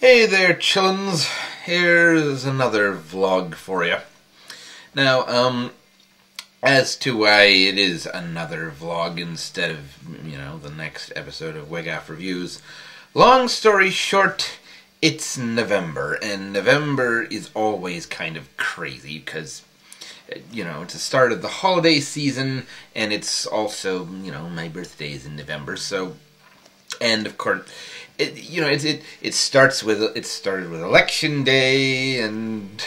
Hey there, chillins. Here's another vlog for you. Now, as to why it is another vlog instead of, the next episode of WEGAF Reviews, long story short, it's November, and November is always kind of crazy because, it's the start of the holiday season, and it's also, my birthday is in November, so, and of course, it started with election day, and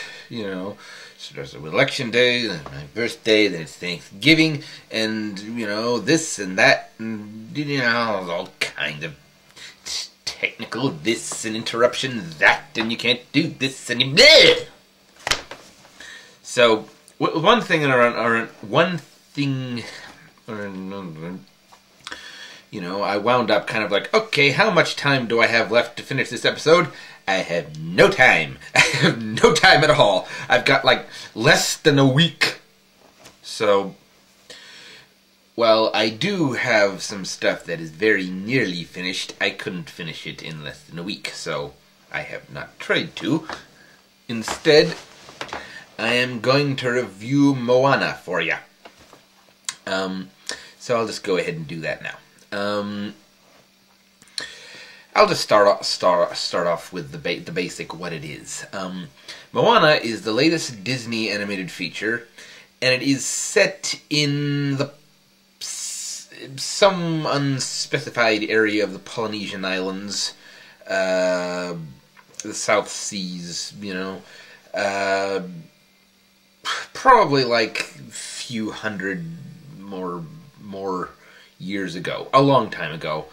starts with election day, then my birthday, then it's Thanksgiving, and this and that, and all kind of technical this and interruption that, and you can't do this and bleh. So one thing I wound up kind of like, okay, how much time do I have left to finish this episode? I have no time. I have no time at all. I've got like less than a week. So, while I do have some stuff that is very nearly finished, I couldn't finish it in less than a week, so I have not tried to. Instead, I am going to review Moana for you. So I'll just go ahead and do that now. I'll just start off with the basic what it is. Moana is the latest Disney animated feature, and it is set in some unspecified area of the Polynesian Islands, the South Seas. Probably like a few hundred more years ago, a long time ago.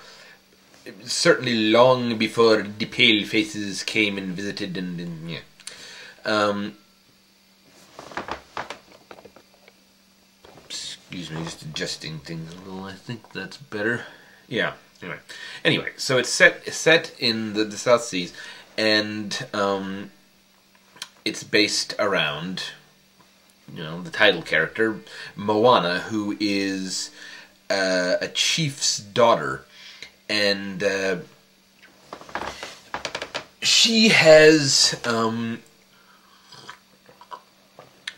Certainly long before the pale faces came and visited, and yeah. Excuse me, just adjusting things a little. I think that's better. Yeah. Anyway, so it's set in the South Seas, and it's based around the title character Moana, who is a chief's daughter, and she has,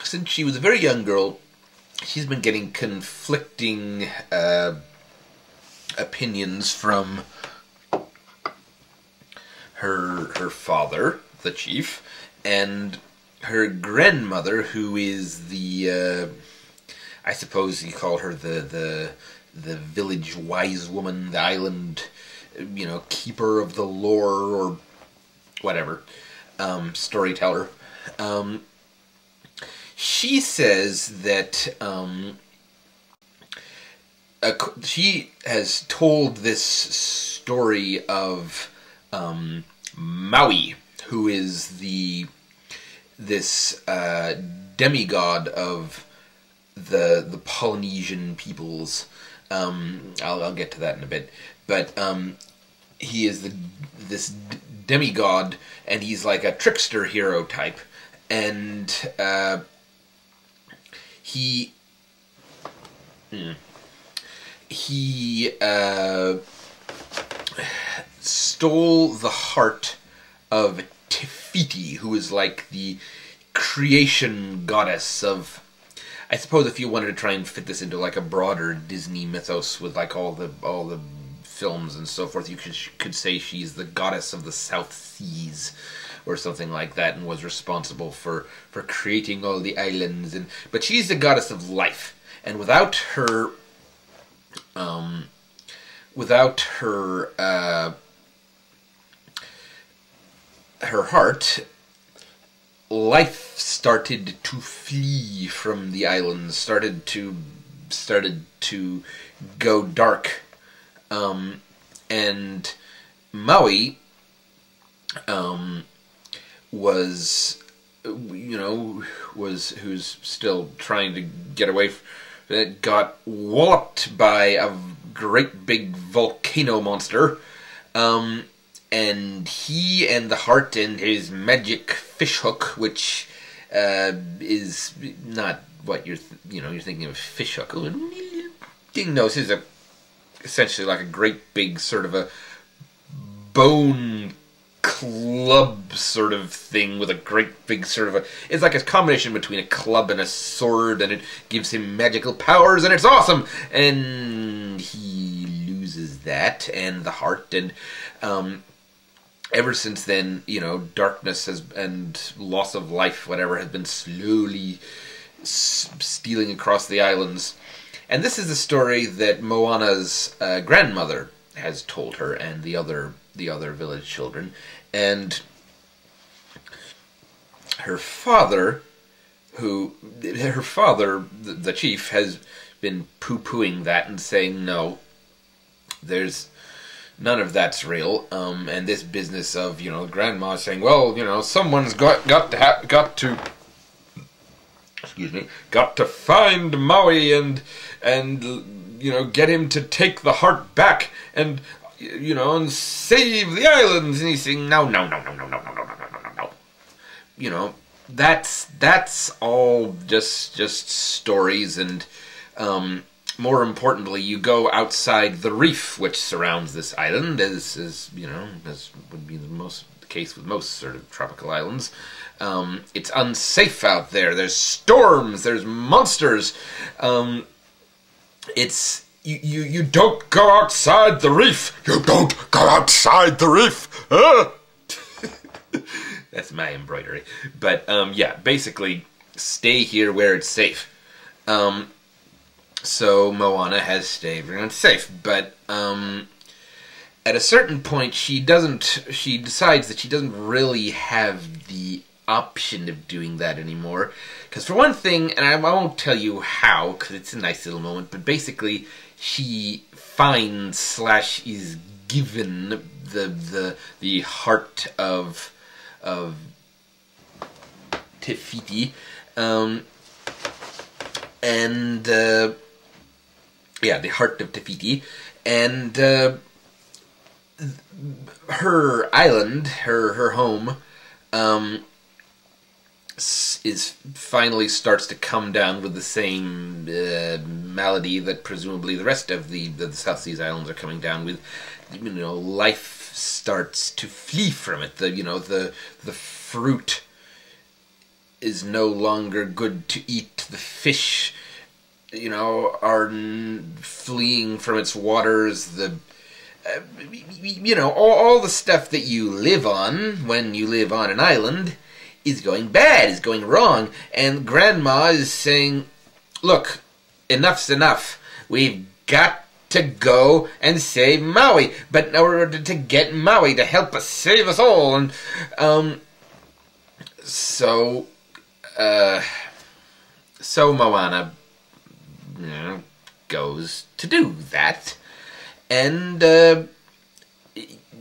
since she was a very young girl, she's been getting conflicting opinions from her father, the chief, and her grandmother, who is the I suppose you call her the village wise woman, the island, keeper of the lore, or whatever, storyteller. She says that she has told this story of Maui, who is this demigod of the Polynesian peoples. I'll get to that in a bit, but he is this demigod, and he's like a trickster hero type, and he stole the heart of Tefiti, who is like the creation goddess of, I suppose if you wanted to try and fit this into like a broader Disney mythos with like all the films and so forth, you could say she's the goddess of the South Seas or something like that, and was responsible for creating all the islands, but she's the goddess of life, and without her her heart, life started to flee from the islands, started to go dark, and Maui who's still trying to get away, got walloped by a great big volcano monster, and he and the heart and his magic fishhook, which is not what you're thinking of fishhook. No, this is essentially like a great big sort of a bone club sort of thing with a great big sort of it's like a combination between a club and a sword, and it gives him magical powers, and it's awesome. And he loses that and the heart, and ever since then, you know, darkness and loss of life, whatever, has been slowly stealing across the islands. And this is the story that Moana's grandmother has told her, and the other village children. And her father, the chief, has been poo-pooing that and saying, no, there's none of that's real. And this business of, you know, grandma saying, well, you know, someone's got to find Maui and you know, get him to take the heart back and, you know, and save the islands. And he's saying, no. You know, that's all just stories. And more importantly, you go outside the reef which surrounds this island, as you know, as would be the case with most sort of tropical islands. It's unsafe out there. There's storms. There's monsters. It's you don't go outside the reef. You don't go outside the reef. That's my embroidery. But yeah, basically, stay here where it's safe. So Moana has stayed where it's safe, but at a certain point, she decides that she doesn't really have the option of doing that anymore. Because for one thing, and I won't tell you how, because it's a nice little moment, but basically she finds / is given the heart of Te yeah, the heart of Te Fiti, and her island, her home, finally starts to come down with the same malady that presumably the rest of the South Seas Islands are coming down with. You know, life starts to flee from it. The fruit is no longer good to eat. The fish, you know, are fleeing from its waters. You know, all the stuff that you live on when you live on an island is going bad, is going wrong. And Grandma is saying, look, enough's enough. We've got to go and save Maui. But in order to get Maui to help us save us all. And so Moana, you know, goes to do that. And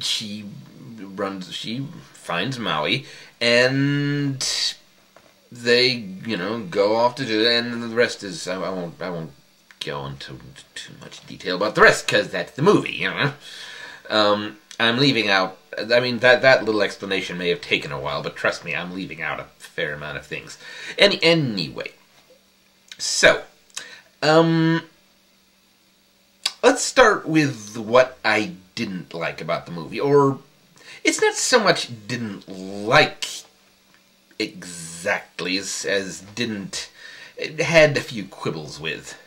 she finds Maui, and they, you know, go off to do it, and the rest is, I won't go into too much detail about the rest, because that's the movie, you know. I'm leaving out, I mean, that little explanation may have taken a while, but trust me, I'm leaving out a fair amount of things. Anyway, so, let's start with what I didn't like about the movie, or it's not so much didn't like exactly as didn't, it had a few quibbles with.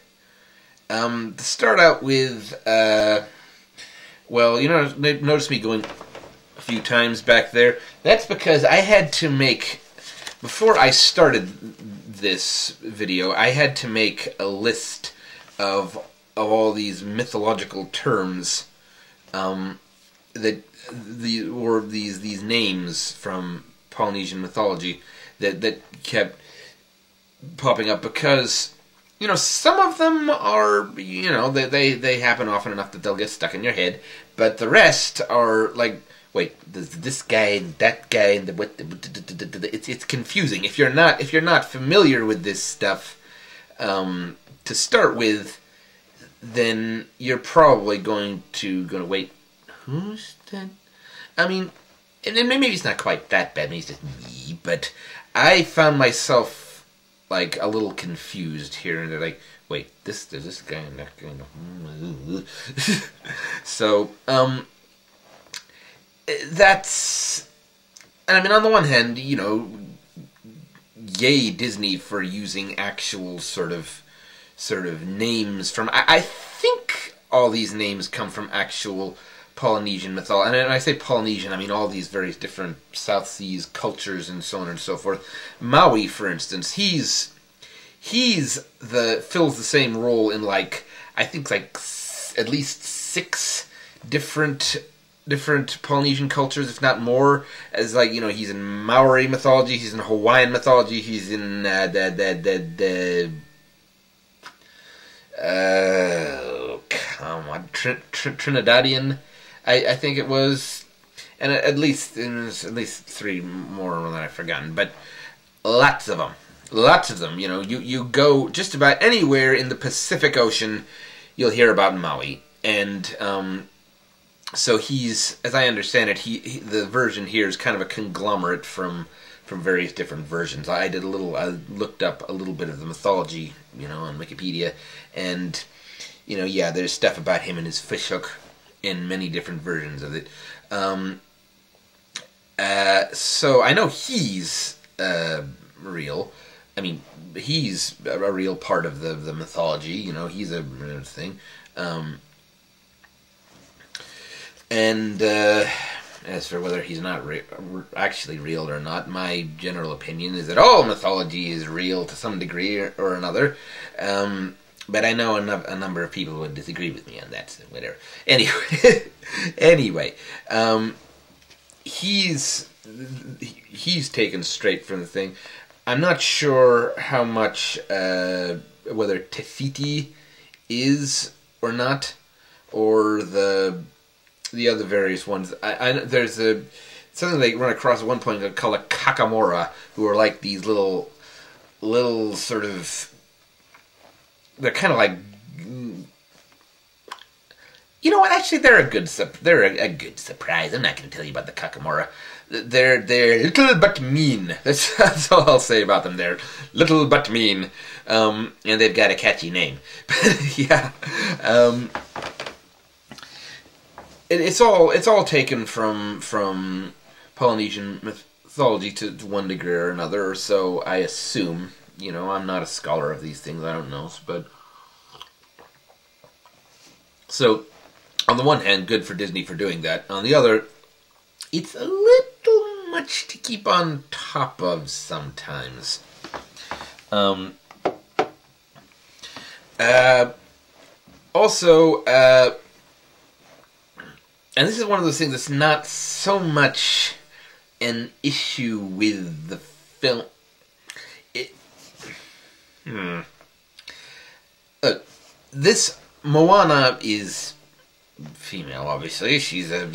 To start out with, well, you know, notice me going a few times back there. That's because I had to make, before I started this video, I had to make a list of all these mythological terms, these names from Polynesian mythology that kept popping up, because, you know, some of them are, you know, they happen often enough that they'll get stuck in your head, but the rest are like, wait, there's this guy and that guy and it's confusing if you're not familiar with this stuff to start with. Then you're probably going to wait, who's that? I mean, and maybe it's not quite that bad, maybe it's just me, but I found myself, like, a little confused here and there, like, wait, there's this guy and that guy. So, that's... And I mean, on the one hand, you know, yay Disney for using actual sort of names from... I think all these names come from actual Polynesian mythology. And when I say Polynesian, I mean all these various different South Seas cultures and so on and so forth. Maui, for instance, he's fills the same role in, like, I think, like, at least 6 different Polynesian cultures, if not more. As, like, you know, he's in Maori mythology, he's in Hawaiian mythology, he's in Trinidadian, I think it was, and at least 3 more than I've forgotten, but lots of them. You know, you go just about anywhere in the Pacific Ocean, you'll hear about Maui, and so he's, as I understand it, the version here is kind of a conglomerate from various different versions. I looked up a little bit of the mythology, you know, on Wikipedia, and, you know, yeah, there's stuff about him and his fishhook in many different versions of it. So I know he's real. I mean, he's a real part of the mythology, you know, he's a thing. And as for whether he's not actually real or not, my general opinion is that all mythology is real to some degree or another. But I know a number of people would disagree with me on that, so whatever. Anyway, he's taken straight from the thing. I'm not sure how much, whether Te Fiti is or not, or the other various ones. There's something they run across at one point called a kakamora, who are like these little sort of... They're kind of like... You know what? Actually, they're a good surprise. I'm not going to tell you about the kakamora. They're little but mean. That's all I'll say about them. They're little but mean, and they've got a catchy name. Yeah. It's all taken from Polynesian mythology to one degree or another, or so I assume. You know, I'm not a scholar of these things, I don't know, but... So, on the one hand, good for Disney for doing that. On the other, it's a little much to keep on top of sometimes. Also, and this is one of those things that's not so much an issue with the film. This Moana is female, obviously. She's a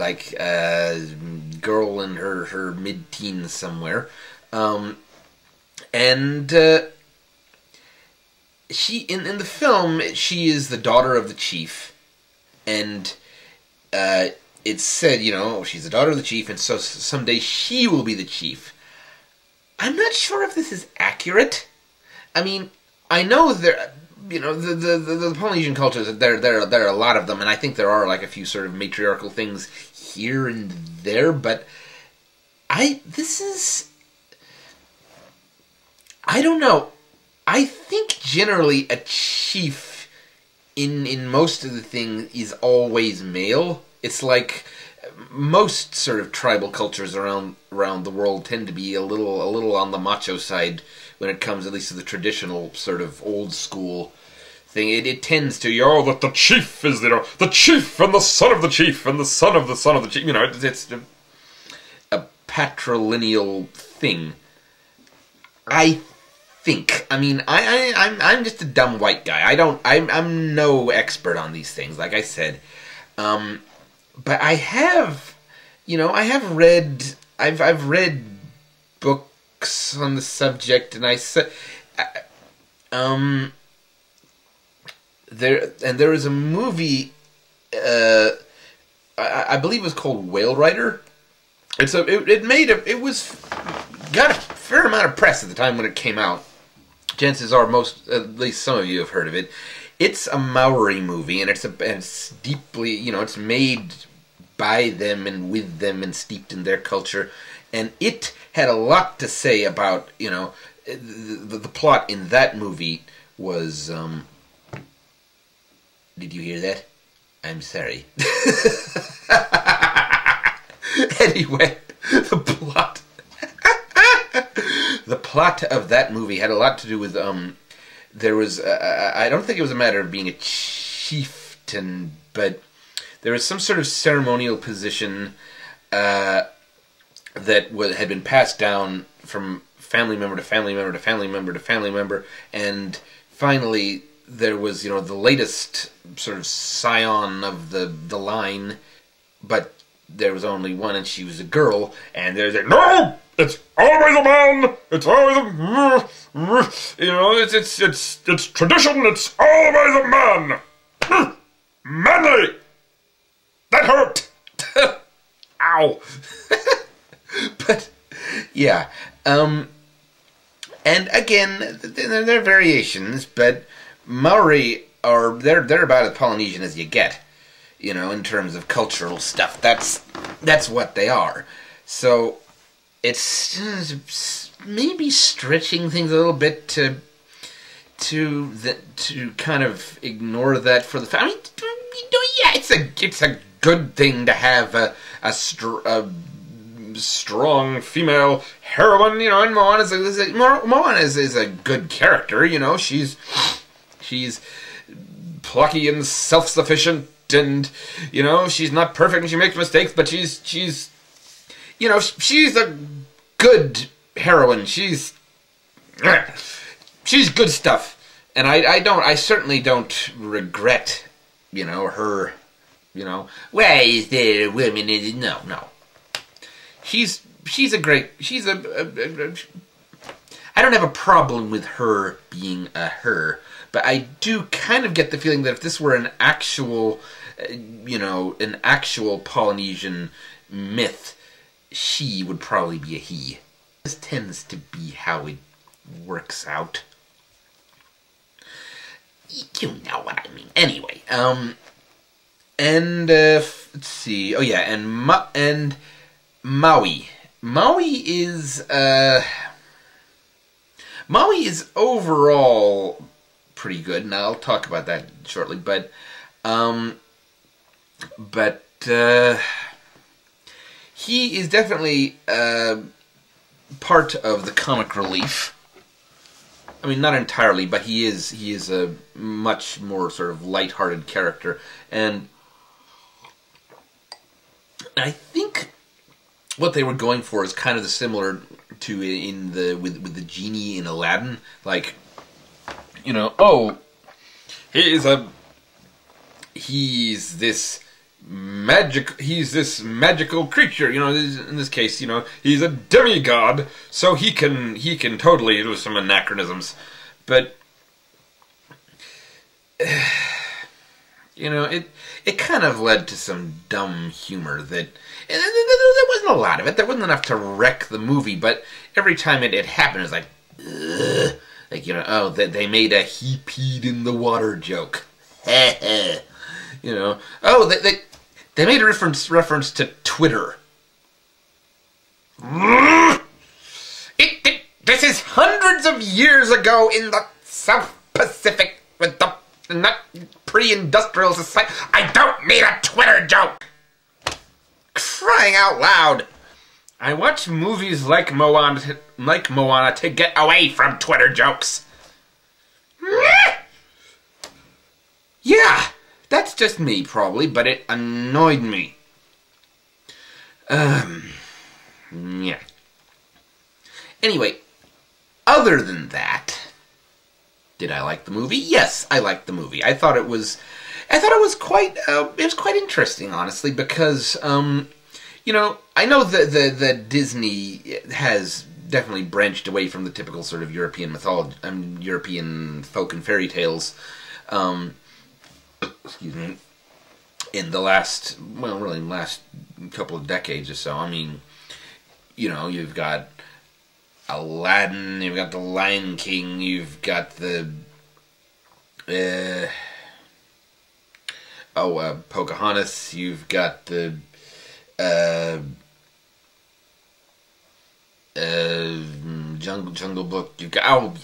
girl in her mid-teens somewhere, and she in the film she is the daughter of the chief, and it's said, you know, she's the daughter of the chief, and so someday she will be the chief. I'm not sure if this is accurate. I mean, I know there, you know, the Polynesian cultures, there are a lot of them, and I think there are like a few sort of matriarchal things here and there, but I don't know. I think generally a chief in most of the thing is always male. It's like most sort of tribal cultures around the world tend to be a little on the macho side when it comes, at least to the traditional sort of old school thing. It tends to, that the chief is there, the chief and the son of the chief and the son of the son of the chief. You know, it's a patrilineal thing. I think. I mean, I'm just a dumb white guy. I'm no expert on these things, like I said. But I have, I've read books on the subject, and there was a movie, I believe it was called Whale Rider. Got a fair amount of press at the time when it came out. Chances are at least some of you have heard of it. It's a Maori movie, and it's deeply, it's made by them and with them and steeped in their culture. And it had a lot to say about, you know, the plot in that movie was, did you hear that? I'm sorry. Anyway, the plot of that movie had a lot to do with, there was, I don't think it was a matter of being a chieftain, but there was some sort of ceremonial position that had been passed down from family member to family member to family member to family member, and finally there was, you know, the latest sort of scion of the line, but there was only one, and she was a girl, and there's a, no! It's always a man! It's always a... You know, it's tradition, it's always a man! Manly! That hurt! Ow! But, yeah. And again, there are variations, but Maori are, they're about as Polynesian as you get. You know, in terms of cultural stuff. That's what they are. So, it's maybe stretching things a little bit to kind of ignore that for the... I mean, yeah, it's a good thing to have a strong female heroine, you know, and Moana is a good character, you know, she's plucky and self-sufficient, and, you know, she's not perfect and she makes mistakes, but she's you know, she's a good heroine. She's good stuff. And I certainly don't regret, you know, her, you know, why is there a woman in it? No. She's a I don't have a problem with her being a her, but I do kind of get the feeling that if this were an actual, you know, an actual Polynesian myth, she would probably be a he. This tends to be how it works out. You know what I mean. Anyway, and let's see. Oh yeah, and Maui. Maui is overall pretty good, and I'll talk about that shortly. But he is definitely part of the comic relief. I mean, not entirely, but he is a much more sort of lighthearted character, and I think what they were going for is kind of the similar to with the genie in Aladdin, like, you know, oh, he's this magical creature, you know, in this case, you know, he's a demigod, so he can totally do some anachronisms, but you know, it kind of led to some dumb humor that, and there wasn't a lot of it, there wasn't enough to wreck the movie, but every time it happened, it was like, ugh, like, you know, oh, they made a he peed in the water joke, you know, oh, they made a reference to Twitter. This is hundreds of years ago in the South Pacific with the pre-industrial society. I don't need a Twitter joke! Crying out loud! I watch movies like Moana to get away from Twitter jokes. Yeah! That's just me, probably, but it annoyed me. Yeah. Anyway, other than that, did I like the movie? Yes, I liked the movie. I thought it was quite interesting, honestly, because, you know, I know that Disney has definitely branched away from the typical sort of European mythology, European folk and fairy tales, excuse me, in the last couple of decades or so. I mean, you know, you've got Aladdin, you've got the Lion King, you've got the Pocahontas, you've got the uh, Jungle Book. You've got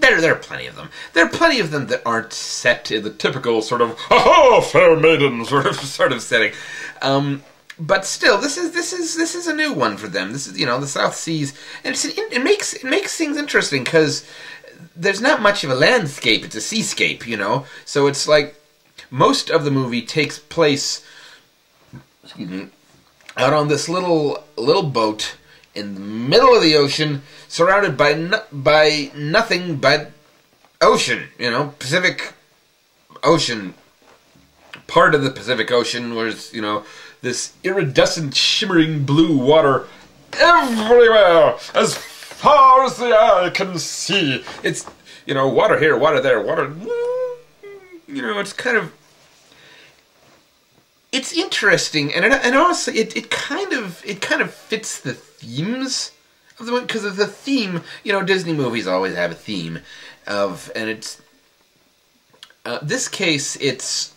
there are plenty of them. There are plenty of them that aren't set in the typical sort of "aha, fair maiden" sort of setting. But still, this is a new one for them. This is, you know, the South Seas, and it makes things interesting because there's not much of a landscape. It's a seascape, you know. So it's like most of the movie takes place, excuse me, out on this little boat in the middle of the ocean, surrounded by nothing but ocean. You know, Pacific Ocean. Part of the Pacific Ocean was, you know, this iridescent, shimmering blue water everywhere, as far as the eye can see. It's, you know, water here, water there, water. You know, it's kind of. It's interesting, and honestly, it kind of fits the themes of the one, because of the theme. You know, Disney movies always have a theme of, and it's this case it's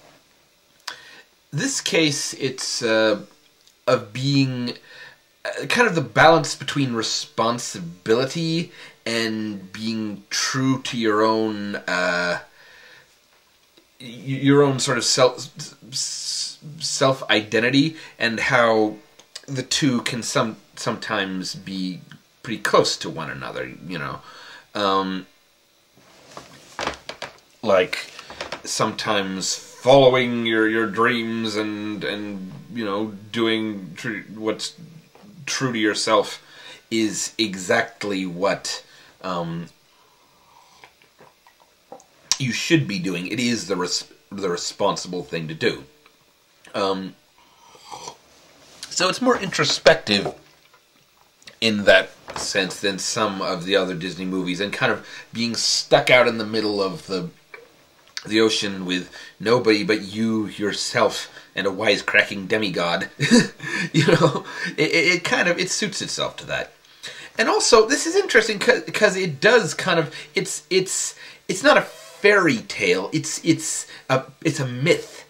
of being kind of the balance between responsibility and being true to your own sort of self identity, and how the two can sometimes be pretty close to one another, you know. Like sometimes following your dreams and you know, doing what's true to yourself is exactly what you should be doing. It is the responsible thing to do. So it's more introspective in that sense than some of the other Disney movies, and kind of being stuck out in the middle of the ocean with nobody but you, yourself, and a wisecracking demigod. You know, it suits itself to that. And also, this is interesting because it does kind of, it's not a fairy tale. It's a myth.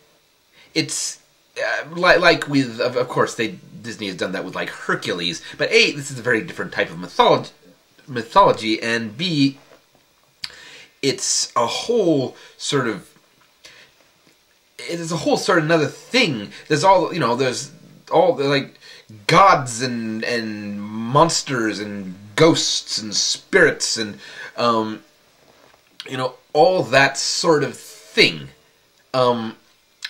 It's like with, of course, Disney has done that with like Hercules. But A, this is a very different type of mythology, and B, it's a whole sort of. It is a whole sort of another thing. There's all, you know, there's all like gods and monsters and ghosts and spirits and you know, all that sort of thing. And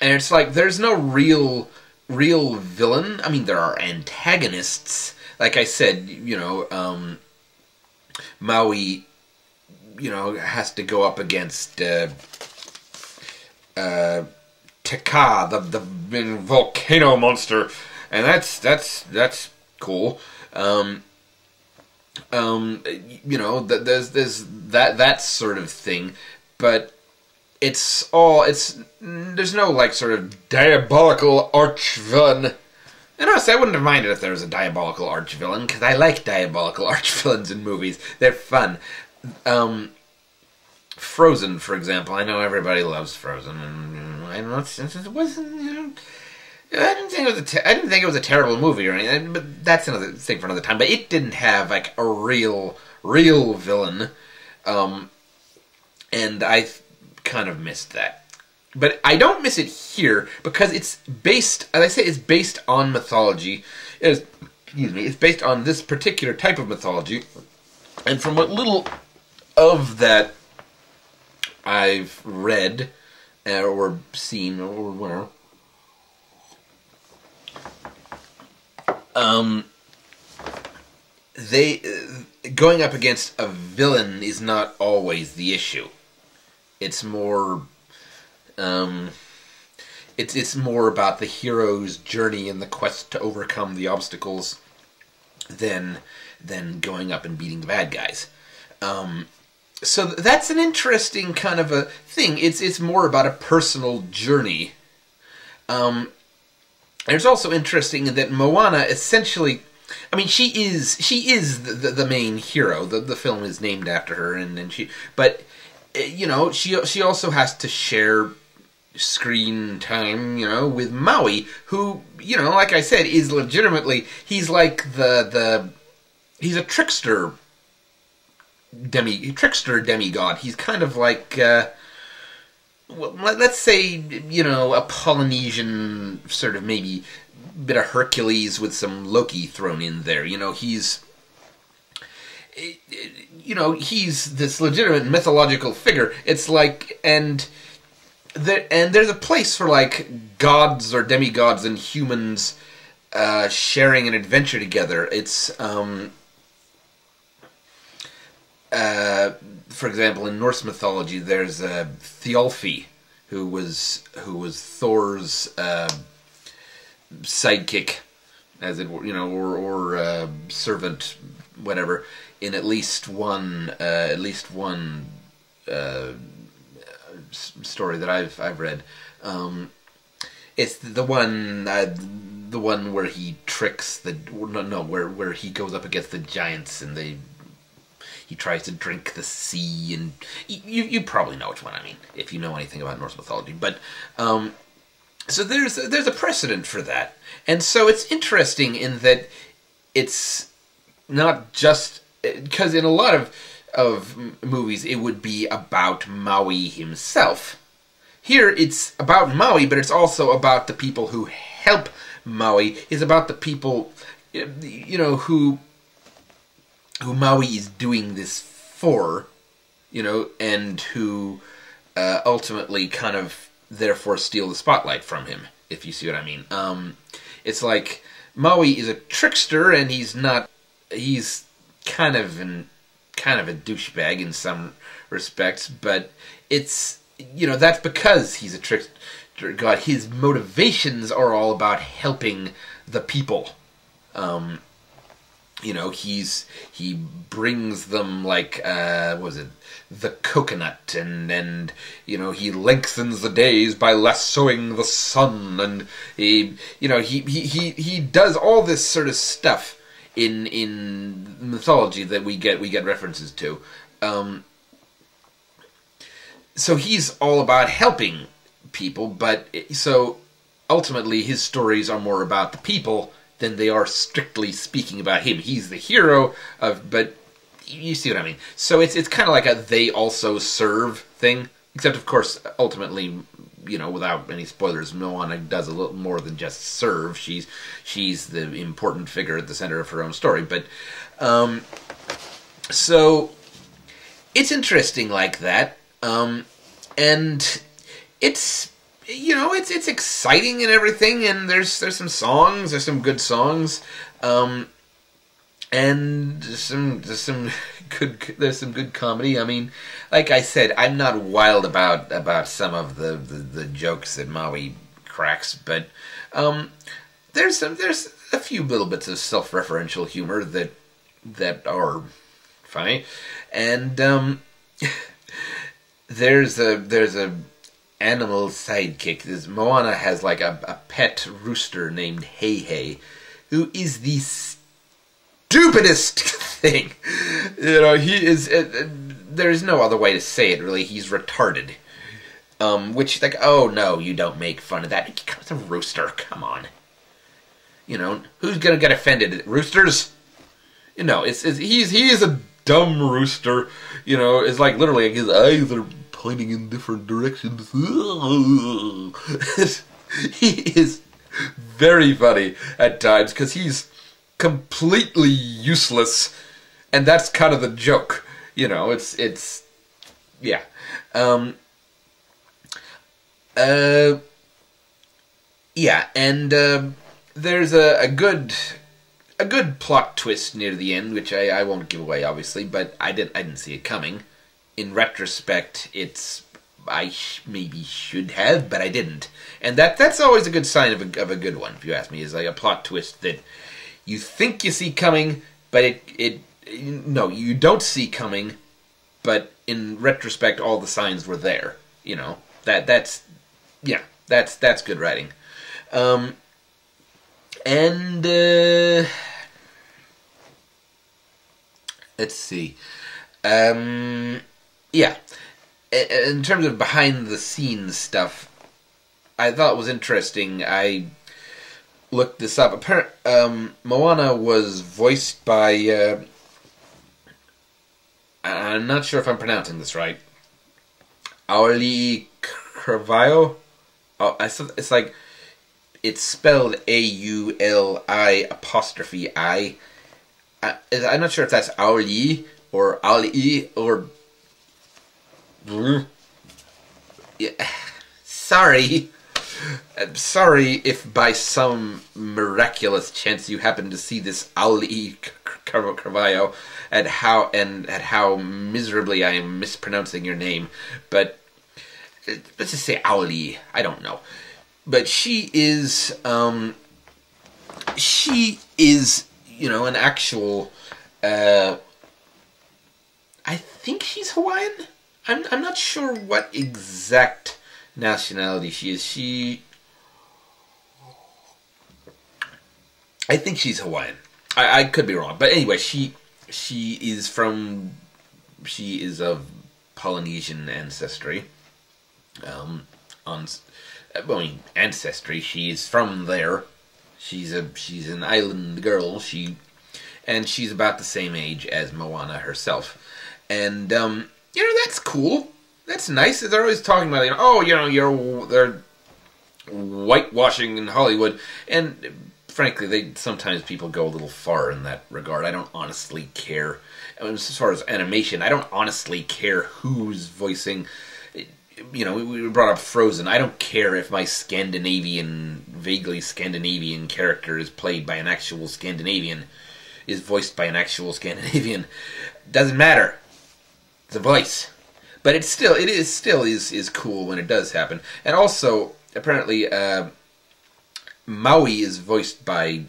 it's like there's no real villain. I mean, there are antagonists. Like I said, you know, Maui, you know, has to go up against Taka, the volcano monster, and that's cool. You know, there's that sort of thing, but there's no like sort of diabolical arch villain. And honestly, I wouldn't have minded if there was a diabolical arch villain, because I like diabolical arch villains in movies. They're fun. Frozen, for example. I know everybody loves Frozen, and I don't know, it wasn't. You know, I didn't think it was a terrible movie or anything. But that's another thing for another time. But it didn't have like a real villain, and I kind of missed that. But I don't miss it here because it's based, as I say, it's based on mythology. It's based on this particular type of mythology, and from what little of that I've read or seen or whatever, going up against a villain is not always the issue. It's more, it's more about the hero's journey and the quest to overcome the obstacles than going up and beating the bad guys. So that's an interesting kind of a thing. It's more about a personal journey. And it's also interesting that Moana essentially, I mean, she is the main hero. The film is named after her, but you know, she also has to share screen time, with Maui, who, like I said, is legitimately, he's like he's a trickster demigod. He's kind of like, well, let's say, a Polynesian sort of maybe bit of Hercules with some Loki thrown in there. He's this legitimate mythological figure. It's like, and there's a place for like gods or demigods and humans sharing an adventure together. It's for example, in Norse mythology, there's Thialfi, who was Thor's sidekick, as it were, or servant, whatever, in at least one story that I've read. It's the one where he tricks where he goes up against the giants and he tries to drink the sea, and you probably know which one I mean if you know anything about Norse mythology. But so there's a precedent for that, and so it's interesting in that it's not just because in a lot of movies it would be about Maui himself. Here it's about Maui, but it's also about the people who help Maui. It's about the people, who Maui is doing this for, and who ultimately kind of therefore steal the spotlight from him, if you see what I mean. It's like Maui is a trickster, and he's kind of a douchebag in some respects, but it's, that's because he's a trickster god. His motivations are all about helping the people. He brings them like the coconut, and he lengthens the days by lassoing the sun, and he does all this sort of stuff in mythology that we get references to. So he's all about helping people, but so ultimately his stories are more about the people than they are strictly speaking about him. He's the hero but you see what I mean. So it's kind of like a they also serve thing, except of course ultimately, without any spoilers, Moana does a little more than just serve. She's the important figure at the center of her own story. But so it's interesting like that, and it's it's exciting and everything, and there's some songs, there's some good songs, and there's some good comedy. I mean, like I said, I'm not wild about some of the jokes that Maui cracks, but there's a few little bits of self-referential humor that are funny, and there's a animal sidekick. Moana has like a pet rooster named Hey Hey, who is the stupidest thing. He is. There's no other way to say it, really. He's retarded. Which, like, oh no, you don't make fun of that. It's a rooster. Come on. Who's gonna get offended? Roosters? He is a dumb rooster. It's like literally his eyes are pointing in different directions. He is very funny at times because he's completely useless, and that's kind of the joke. It's yeah. Yeah, and there's a good plot twist near the end, which I won't give away, obviously, but I didn't see it coming. In retrospect, I maybe should have, but I didn't, and that's always a good sign of a good one, if you ask me. Is like a plot twist that you think you see coming, but no, you don't see coming, but in retrospect, all the signs were there. That's good writing. And let's see. Yeah, in terms of behind the scenes stuff, I thought was interesting. I looked this up. Moana was voiced by. I'm not sure if I'm pronouncing this right. Auli Carvalho. Oh, it's like it's spelled AULI apostrophe I. I'm not sure if that's Auli or Ali or. Yeah. Sorry. I'm sorry if by some miraculous chance you happen to see this Auli Carvalho and how miserably I am mispronouncing your name, but let's just say Auli. I don't know, but she is an actual. I think she's Hawaiian. I'm not sure what exact nationality she is. I think she's Hawaiian. I could be wrong, but anyway, she is of Polynesian ancestry. Ancestry. She's from there. She's an island girl. She's about the same age as Moana herself, and that's cool. That's nice. They're always talking about, they're whitewashing in Hollywood. And frankly, sometimes people go a little far in that regard. I don't honestly care. I mean, as far as animation, I don't honestly care who's voicing. We brought up Frozen. I don't care if my vaguely Scandinavian character is played by an actual Scandinavian, is voiced by an actual Scandinavian. Doesn't matter. It's a voice. But it still is cool when it does happen. And also, apparently, Maui is voiced by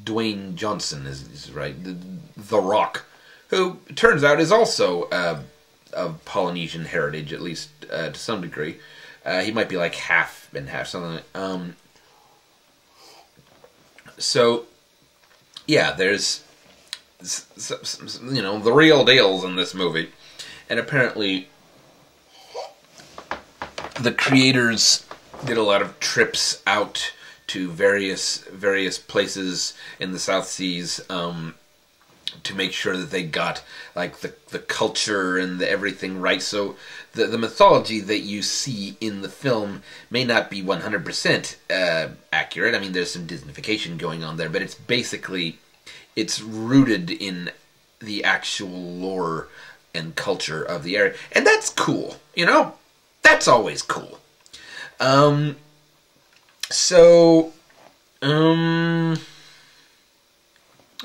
Dwayne Johnson, is right, the Rock, who turns out is also of Polynesian heritage, at least to some degree. He might be like half and half, something. So, yeah, there's the real deals in this movie. And apparently, the creators did a lot of trips out to various places in the South Seas to make sure that they got like the culture and the everything right. So the mythology that you see in the film may not be 100% accurate. I mean, there's some Disneyfication going on there, but it's rooted in the actual lore and culture of the area, and that's cool. That's always cool. I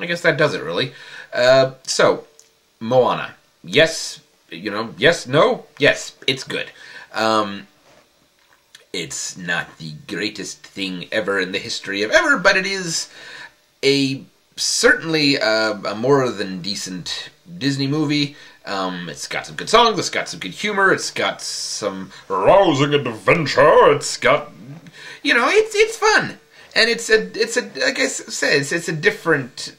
guess that does it, really. So, Moana. Yes, yes, no, yes, it's good. It's not the greatest thing ever in the history of ever, but it is certainly a more than decent Disney movie. It's got some good songs, it's got some good humor, it's got some rousing adventure, it's got, it's fun. And it's a like I said, it's a different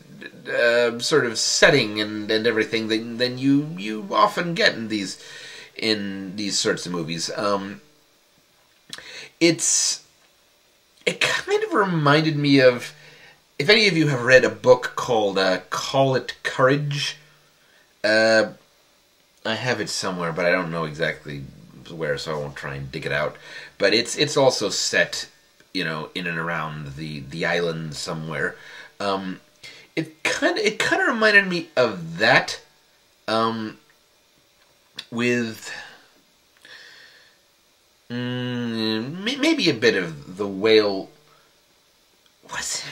sort of setting and everything than you often get in these sorts of movies. It kind of reminded me of, if any of you have read a book called Call It Courage. I have it somewhere, but I don't know exactly where, so I won't try and dig it out. But it's also set, in and around the island somewhere. It kind of reminded me of that, with maybe a bit of the whale. What's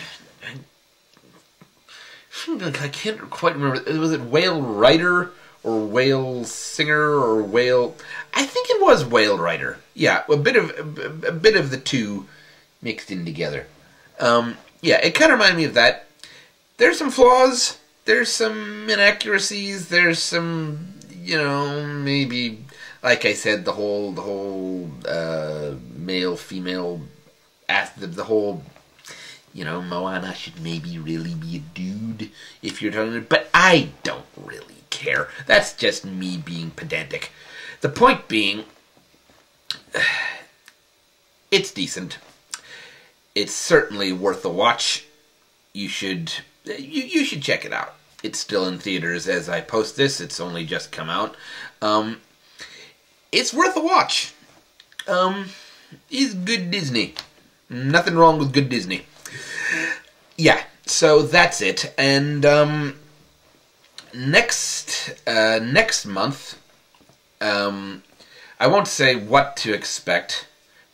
I can't quite remember. Was it Whale Rider or Whale Singer or Whale? I think it was Whale Rider. Yeah, a bit of the two mixed in together. Yeah, it kind of reminded me of that. There's some flaws. There's some inaccuracies. There's some, maybe, like I said, the whole male female, the whole. Moana should maybe really be a dude if you're talking, but I don't really care. That's just me being pedantic. The point being, It's decent. It's certainly worth the watch. You should check it out. It's still in theaters as I post this. It's only just come out. It's worth a watch. It's good Disney. Nothing wrong with good Disney. Yeah, so that's it. And next month, I won't say what to expect,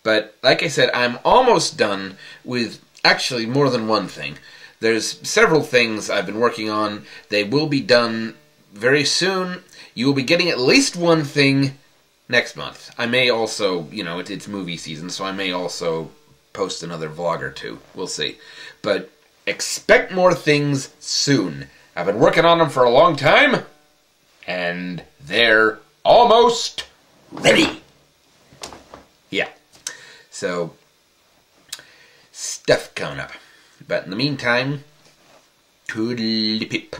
but like I said, I'm almost done with actually more than one thing. There's several things I've been working on. They will be done very soon. You will be getting at least one thing next month. I may also, you know, it's movie season, so I may also post another vlog or two. We'll see. But expect more things soon. I've been working on them for a long time, and they're almost ready. Yeah. So, stuff coming up. But in the meantime, toodly pip.